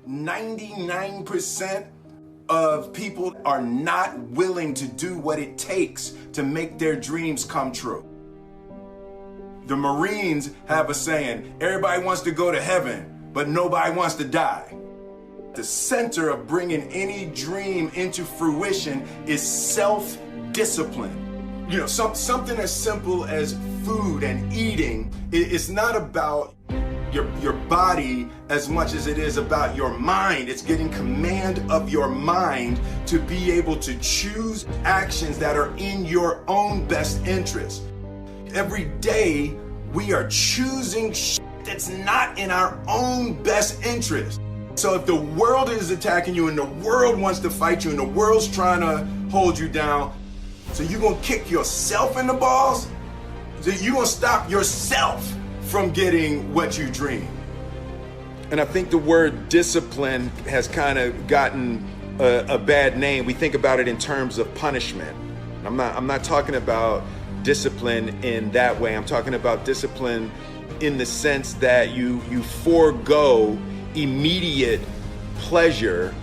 99% of people are not willing to do what it takes to make their dreams come true. The Marines have a saying, everybody wants to go to heaven, but nobody wants to die. The center of bringing any dream into fruition is self-discipline. You know, something as simple as food and eating. It's not about your body as much as it is about your mind. It's getting command of your mind to be able to choose actions that are in your own best interest. Every day we are choosing shit that's not in our own best interest. So if the world is attacking you and the world wants to fight you and the world's trying to hold you down, so you're gonna kick yourself in the balls? So you're gonna stop yourself from getting what you dream. And I think the word discipline has kind of gotten a bad name. We think about it in terms of punishment. I'm not talking about discipline in that way. I'm talking about discipline in the sense that you forego immediate pleasure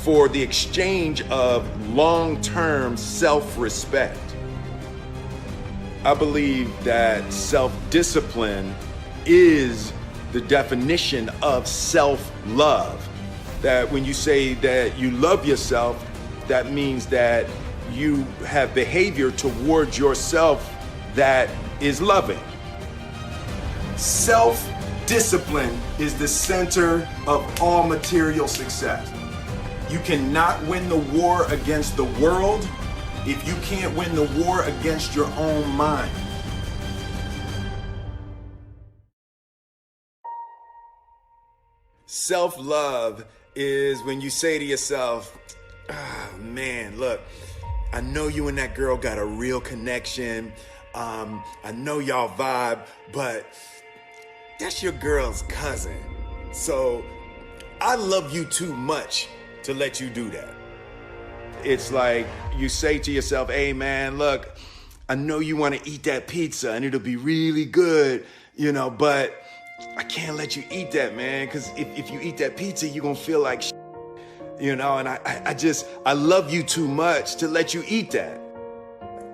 for the exchange of long-term self-respect. I believe that self-discipline is the definition of self-love. That when you say that you love yourself, that means that you have behavior towards yourself that is loving. Self-discipline is the center of all material success. You cannot win the war against the world if you can't win the war against your own mind. Self-love is when you say to yourself, oh man, look, I know you and that girl got a real connection. I know y'all vibe, but that's your girl's cousin. So I love you too much to let you do that. It's like you say to yourself, hey man, look, I know you want to eat that pizza and it'll be really good, you know, but I can't let you eat that, man, because if you eat that pizza, you're going to feel like shit, you know, and I love you too much to let you eat that.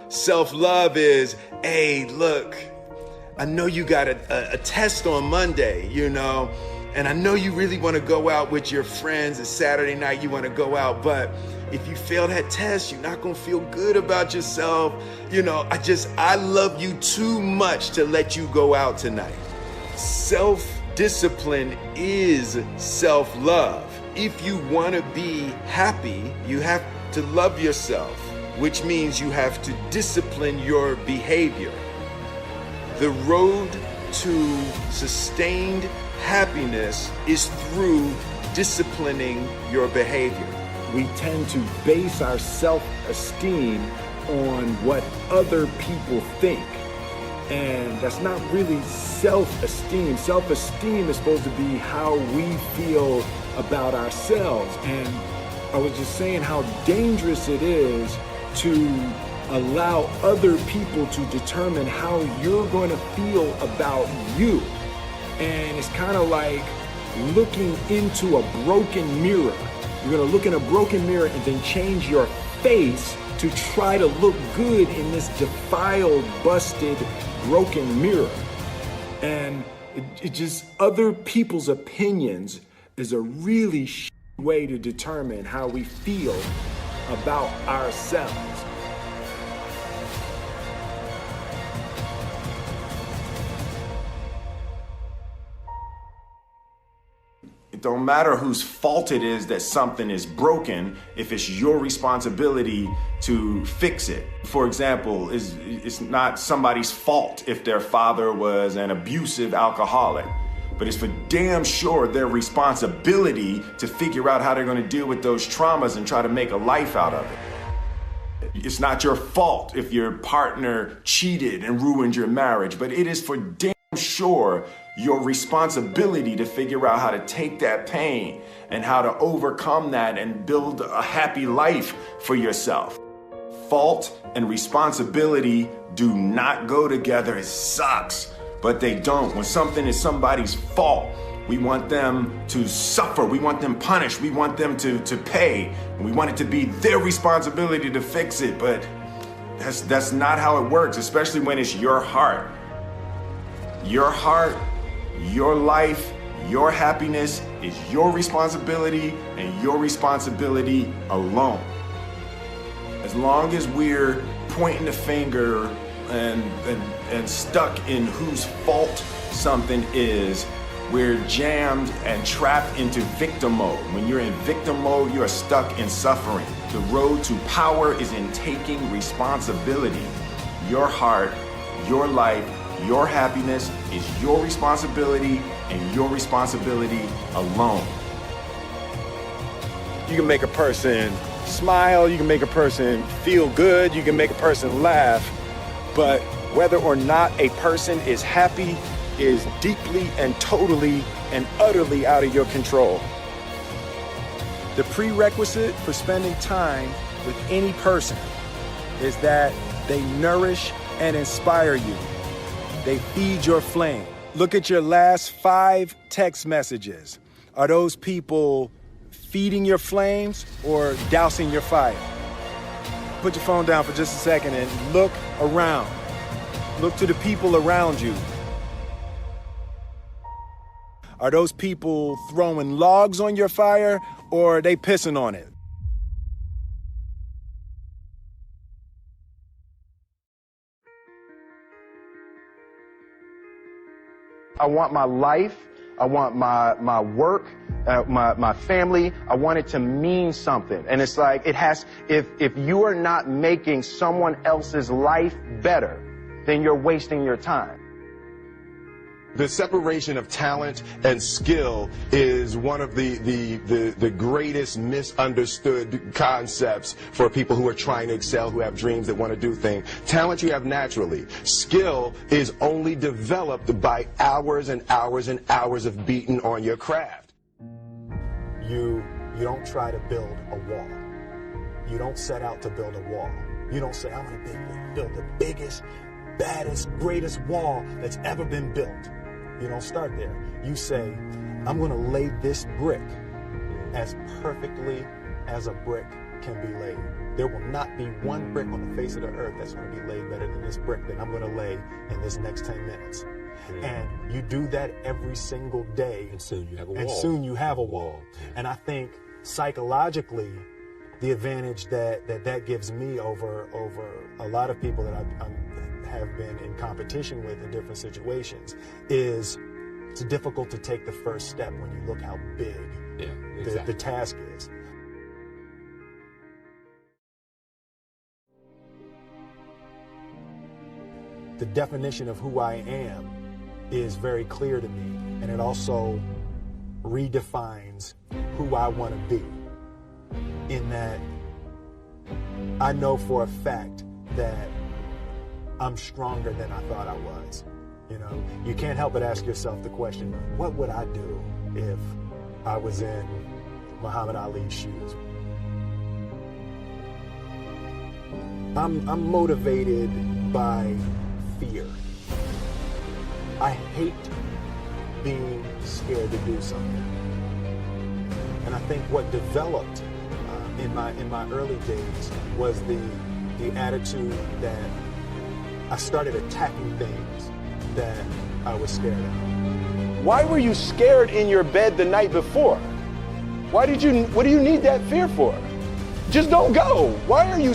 Self-love is, hey, look, I know you got a test on Monday, you know, and I know you really want to go out with your friends and Saturday night you want to go out, but if you fail that test, you're not going to feel good about yourself. You know, I love you too much to let you go out tonight. Self-discipline is self-love. If you want to be happy, you have to love yourself, which means you have to discipline your behavior. The road to sustained happiness is through disciplining your behavior. We tend to base our self-esteem on what other people think. And that's not really self-esteem. Self-esteem is supposed to be how we feel about ourselves. And I was just saying how dangerous it is to allow other people to determine how you're going to feel about you. And it's kind of like looking into a broken mirror. You're going to look in a broken mirror and then change your face to try to look good in this defiled, busted, broken mirror. And it just, other people's opinions is a really way to determine how we feel about ourselves. It don't matter whose fault it is that something is broken if it's your responsibility to fix it. For example, it's not somebody's fault if their father was an abusive alcoholic, but it's for damn sure their responsibility to figure out how they're going to deal with those traumas and try to make a life out of it. It's not your fault if your partner cheated and ruined your marriage, but it is for damn sure your responsibility to figure out how to take that pain and how to overcome that and build a happy life for yourself. Fault and responsibility do not go together. It sucks, but they don't. When something is somebody's fault, We want them to suffer. We want them punished. We want them to pay. And we want it to be their responsibility to fix it. But that's not how it works, especially when it's your heart. Your heart, your life, your happiness is your responsibility and your responsibility alone. As long as we're pointing the finger and stuck in whose fault something is, we're jammed and trapped into victim mode. When you're in victim mode, you're stuck in suffering. The road to power is in taking responsibility. Your heart, your life, your happiness is your responsibility and your responsibility alone. You can make a person smile, you can make a person feel good, you can make a person laugh, but whether or not a person is happy is deeply and totally and utterly out of your control. The prerequisite for spending time with any person is that they nourish and inspire you. They feed your flame. Look at your last 5 text messages. Are those people feeding your flames or dousing your fire? Put your phone down for just a second and look around. Look to the people around you. Are those people throwing logs on your fire or are they pissing on it? I want my life, I want my work, my family, I want it to mean something. And it's like, if you are not making someone else's life better, then you're wasting your time. The separation of talent and skill is one of the greatest misunderstood concepts for people who are trying to excel, who have dreams, that want to do things. Talent you have naturally. Skill is only developed by hours and hours and hours of beating on your craft. You don't try to build a wall. You don't set out to build a wall. You don't say, I want to build the biggest, baddest, greatest wall that's ever been built. You don't start there. You say, I'm going to lay this brick as perfectly as a brick can be laid. There will not be one brick on the face of the earth that's going to be laid better than this brick that I'm going to lay in this next 10 minutes. And you do that every single day. And soon you have a wall. And soon you have a wall. And I think psychologically, the advantage that gives me over a lot of people that I have been in competition with in different situations is it's difficult to take the first step when you look how big the task is. The definition of who I am is very clear to me, and it also redefines who I want to be, in that I know for a fact that I'm stronger than I thought I was. You know, you can't help but ask yourself the question, what would I do if I was in Muhammad Ali's shoes? I'm motivated by fear. I hate being scared to do something. And I think what developed in my early days was the attitude that I started attacking things that I was scared of. Why were you scared in your bed the night before? What do you need that fear for? Just don't go. Why are you